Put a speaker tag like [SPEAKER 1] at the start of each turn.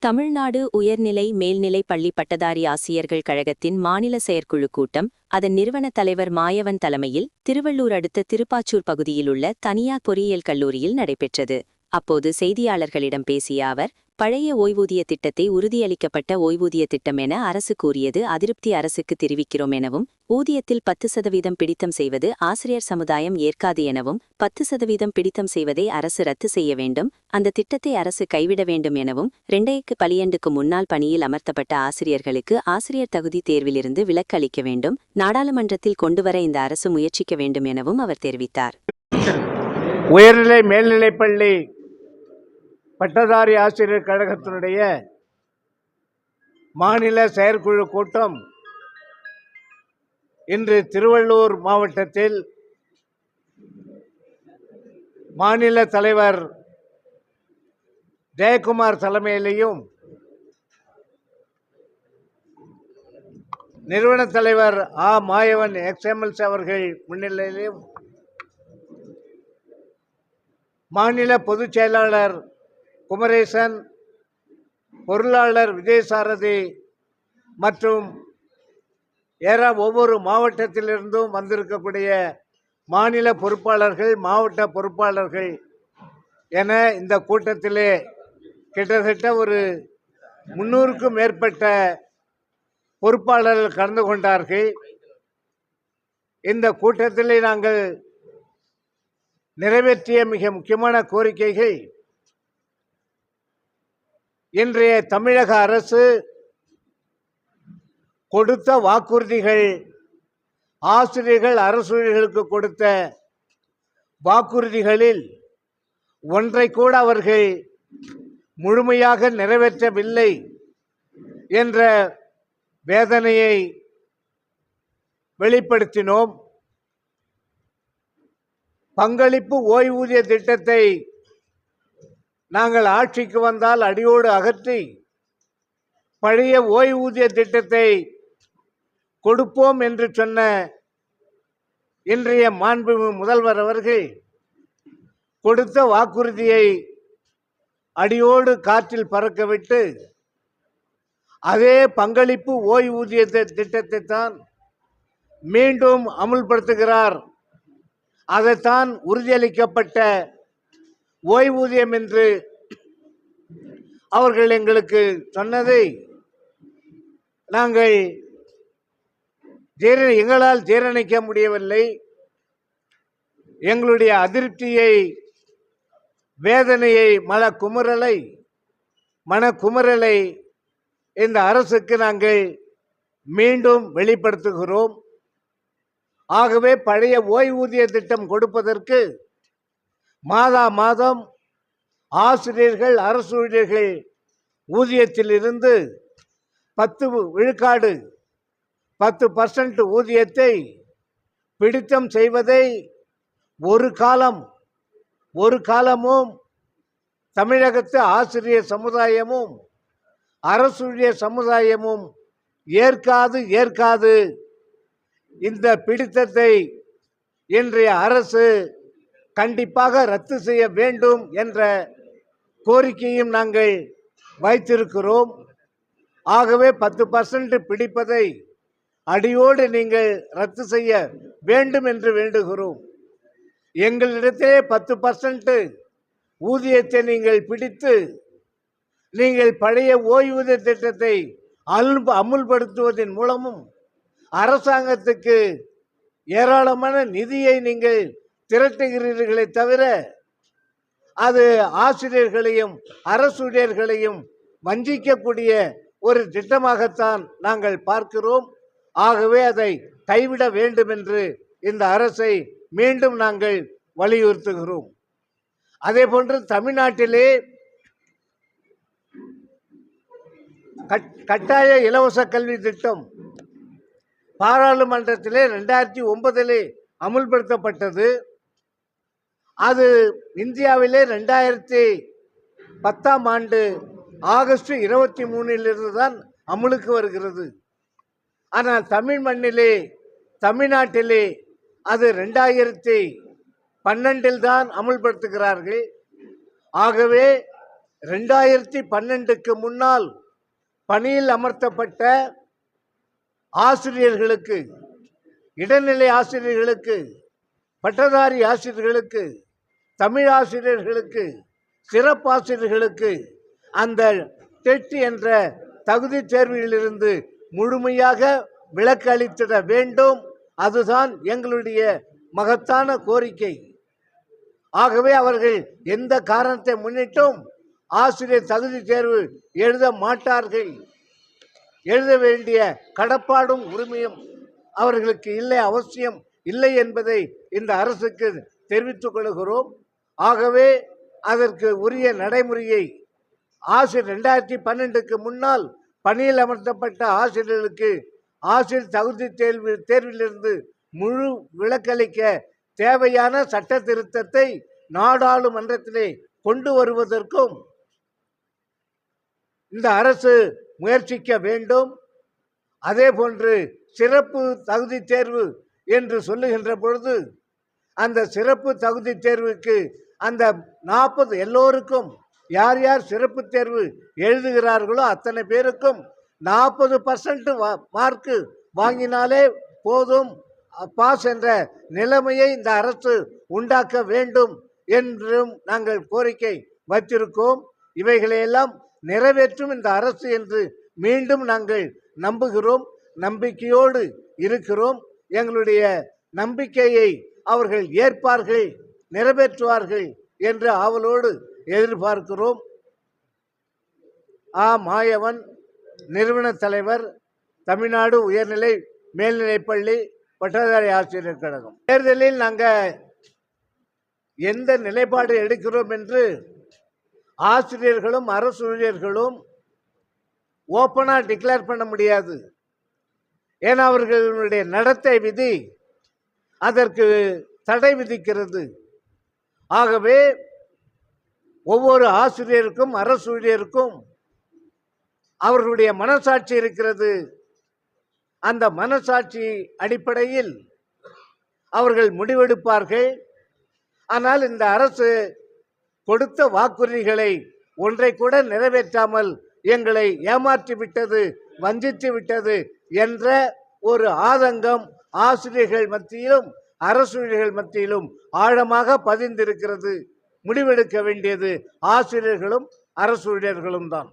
[SPEAKER 1] தமிழ்நாடு உயர்நிலை மேல்நிலை பள்ளி பட்டதாரி ஆசிரியர்கள் கழகத்தின் மாநில செயற்குழு கூட்டம் அதன் நிறுவன தலைவர் மாயவன் தலைமையில் திருவள்ளூர் அடுத்த திருப்பாச்சூர் பகுதியில் உள்ள தனியார் பொறியியல் கல்லூரியில் நடைபெற்றது. அப்போது செய்தியாளர்களிடம் பேசிய அவர், பழைய ஓய்வூதிய திட்டத்தை உறுதியளிக்கப்பட்ட ஓய்வூதிய திட்டம் என அரசு கூறியது அதிருப்தி அரசுக்கு தெரிவிக்கிறோம் எனவும், ஊதியத்தில் 10% பிடித்தம் செய்வது ஆசிரியர் சமுதாயம் ஏற்காது எனவும், 10% பிடித்தம் செய்வதை அரசு ரத்து செய்ய வேண்டும், அந்த திட்டத்தை அரசு கைவிட வேண்டும் எனவும், 2012க்கு முன்னால் பணியில் அமர்த்தப்பட்ட ஆசிரியர்களுக்கு ஆசிரியர் தகுதி தேர்விலிருந்து விலக்கு அளிக்க வேண்டும், நாடாளுமன்றத்தில் கொண்டுவர இந்த அரசு முயற்சிக்க வேண்டும் எனவும் அவர் தெரிவித்தார்.
[SPEAKER 2] உயர்நிலை மேல்நிலைப்பள்ளி பட்டதாரி ஆசிரியர் கழகத்தினுடைய மாநில செயற்குழு கூட்டம் இன்று திருவள்ளூர் மாவட்டத்தில் மாநில தலைவர் ஜெயக்குமார் தலைமையிலையும் நிறுவன தலைவர் மாயவன் எக்ஸ்எம்எல்சி அவர்கள் முன்னிலையிலும் மாநில பொதுச் செயலாளர் குமரேசன், பொருளாளர் விஜயசாரதி மற்றும் ஒவ்வொரு மாவட்டத்திலிருந்தும் வந்திருக்கக்கூடிய மாநில பொறுப்பாளர்கள், மாவட்ட பொறுப்பாளர்கள் என இந்த கூட்டத்திலே கிட்டத்தட்ட ஒரு 300க்கும் மேற்பட்ட பொறுப்பாளர்கள் கலந்து கொண்டார்கள். இந்த கூட்டத்திலே நாங்கள் நிறைவேற்றிய மிக முக்கியமான கோரிக்கைகள், இன்றைய தமிழக அரசு கொடுத்த வாக்குறுதிகள், ஆசிரியர்கள் அரசூழியர்களுக்கு கொடுத்த வாக்குறுதிகளில் ஒன்றை கூட அவர்கள் முழுமையாக நிறைவேற்றவில்லை என்ற வேதனையை வெளிப்படுத்தினோம். பங்களிப்பு ஓய்வூதிய திட்டத்தை நாங்கள் ஆட்சிக்கு வந்தால் அடியோடு அகற்றி பழைய ஓய்வூதிய திட்டத்தை கொடுப்போம் என்று சொன்ன இன்றைய மாண்புமிகு முதல்வர் அவர்கள் கொடுத்த வாக்குறுதியை அடியோடு காற்றில் பறக்கவிட்டு அதே பங்களிப்பு ஓய்வூதிய திட்டத்தை தான் மீண்டும் அமுல்படுத்துகிறார். அதைத்தான் உறுதியளிக்கப்பட்ட ஓய்வூதியம் என்று அவர்கள் எங்களுக்கு சொன்னதை நாங்கள் எங்களால் ஜீரணிக்க முடியவில்லை. எங்களுடைய அதிருப்தியை, வேதனையை, மனக்குமுறலை இந்த அரசுக்கு நாங்கள் மீண்டும் வெளிப்படுத்துகிறோம். ஆகவே பழைய ஓய்வூதிய திட்டம் கொடுப்பதற்கு மாதா மாதம் ஆசிரியர்கள் அரசு ஊழியர்கள் ஊதியத்தில் இருந்து 10 விழுக்காடு 10% ஊதியத்தை பிடித்தம் செய்வதை ஒரு காலமும் தமிழகத்து ஆசிரியர் சமுதாயமும் அரசு ஊழியர் சமுதாயமும் ஏற்காது. இந்த பிடித்தத்தை இன்றைய அரசு கண்டிப்பாக ரத்து செய்ய வேண்டும் என்ற கோரிக்கையும் நாங்கள் வைத்திருக்கிறோம். ஆகவே 10% பிடிப்பதை அடியோடு நீங்கள் ரத்து செய்ய வேண்டும் என்று வேண்டுகிறோம். எங்களிடத்திலே 10% ஊதியத்தை நீங்கள் பிடித்து நீங்கள் பழைய ஓய்வூதிய திட்டத்தை அமுல்படுத்துவதன் மூலமும் அரசாங்கத்துக்கு ஏராளமான நிதியை நீங்கள் திரட்டுகிறீர்களே தவிர அது ஆசிரியர்களையும் அரசு ஊழியர்களையும் வஞ்சிக்கக்கூடிய ஒரு திட்டமாகத்தான் நாங்கள் பார்க்கிறோம். ஆகவே அதை கைவிட வேண்டும் என்று இந்த அரசை மீண்டும் நாங்கள் வலியுறுத்துகிறோம். அதே போன்று தமிழ்நாட்டிலே கட்டாய இலவச கல்வி திட்டம் பாராளுமன்றத்திலே 2009 அமுல்படுத்தப்பட்டது. அது இந்தியாவிலே 2010 ஆண்டு ஆகஸ்ட் 23 தான் அமுலுக்கு வருகிறது. ஆனால் தமிழ்நாட்டிலே அது 2012 தான் அமுல்படுத்துகிறார்கள். ஆகவே 2012க்கு முன்னால் பணியில் அமர்த்தப்பட்ட ஆசிரியர்களுக்கு, இடைநிலை ஆசிரியர்களுக்கு, பட்டதாரி ஆசிரியர்களுக்கு, தமிழ் ஆசிரியர்களுக்கு, சிறப்பாசிரியர்களுக்கு அந்த டெட் என்ற தகுதி தேர்விலிருந்து முழுமையாக விலக்கு அளித்திட வேண்டும். அதுதான் எங்களுடைய மகத்தான கோரிக்கை. ஆகவே அவர்கள் எந்த காரணத்தை முன்னிட்டும் ஆசிரியர் தகுதி தேர்வு எழுத மாட்டார்கள். எழுத வேண்டிய கடப்பாடும் உரிமையும் அவர்களுக்கு இல்லை, அவசியம் இல்லை என்பதை இந்த அரசுக்கு தெரிவித்துக் கொள்கிறோம். ஆகவே அதற்கு உரிய நடைமுறையை ஆசிரியர் 2012க்கு முன்னால் பணியில் அமர்த்தப்பட்ட ஆசிரியர்களுக்கு ஆசிரியர் தகுதி தேர்விலிருந்து முழு விலக்களிக்க தேவையான சட்ட திருத்தத்தை நாடாளுமன்றத்திலே கொண்டு வருவதற்கும் இந்த அரசு முயற்சிக்க வேண்டும். அதே போன்று சிறப்பு தகுதி தேர்வு என்று சொல்லுகின்ற பொழுது அந்த சிறப்பு தகுதி தேர்வுக்கு அந்த 40 எல்லோருக்கும் யார் யார் சிறப்பு தேர்வு எழுதுகிறார்களோ அத்தனை பேருக்கும் 40% மார்க்கு வாங்கினாலே போதும், பாஸ் என்ற நிலைமையை இந்த அரசு உண்டாக்க வேண்டும் என்றும் நாங்கள் கோரிக்கை வைத்திருக்கோம். இவைகளையெல்லாம் நிறைவேற்றும் இந்த அரசு என்று மீண்டும் நாங்கள் நம்புகிறோம், நம்பிக்கையோடு இருக்கிறோம். எங்களுடைய நம்பிக்கையை அவர்கள் ஏற்பார்கள், நிறைவேற்றுவார்கள் என்று ஆவலோடு எதிர்பார்க்கிறோம். மாயவன், நிறுவன தலைவர், தமிழ்நாடு உயர்நிலை மேல்நிலைப்பள்ளி பட்டதாரி ஆசிரியர் கழகம். தேர்தலில் நாங்கள் எந்த நிலைப்பாடு எடுக்கிறோம் என்று ஆசிரியர்களும் அரசு ஊழியர்களும் ஓப்பனாக டிக்ளேர் பண்ண முடியாது. ஏன்னா அவர்களுடைய நடத்தை விதி அதற்கு தடை விதிக்கிறது. ஆகவே ஒவ்வொரு ஆசிரியருக்கும் அரசு ஊழியருக்கும் அவர்களுடைய மனசாட்சி இருக்கிறது. அந்த மனசாட்சி அடிப்படையில் அவர்கள் முடிவெடுப்பார்கள். ஆனால் இந்த அரசு கொடுத்த வாக்குறுதிகளை ஒன்றை கூட நிறைவேற்றாமல் எங்களை ஏமாற்றி விட்டது, வஞ்சித்து விட்டது என்ற ஒரு ஆதங்கம் ஆசிரியர்கள் மத்தியிலும் அரசு ஊழியர்கள் மத்தியிலும் ஆழமாக பதிந்திருக்கிறது. முடிவெடுக்க வேண்டியது ஆசிரியர்களும் அரசு ஊழியர்களும் தான்.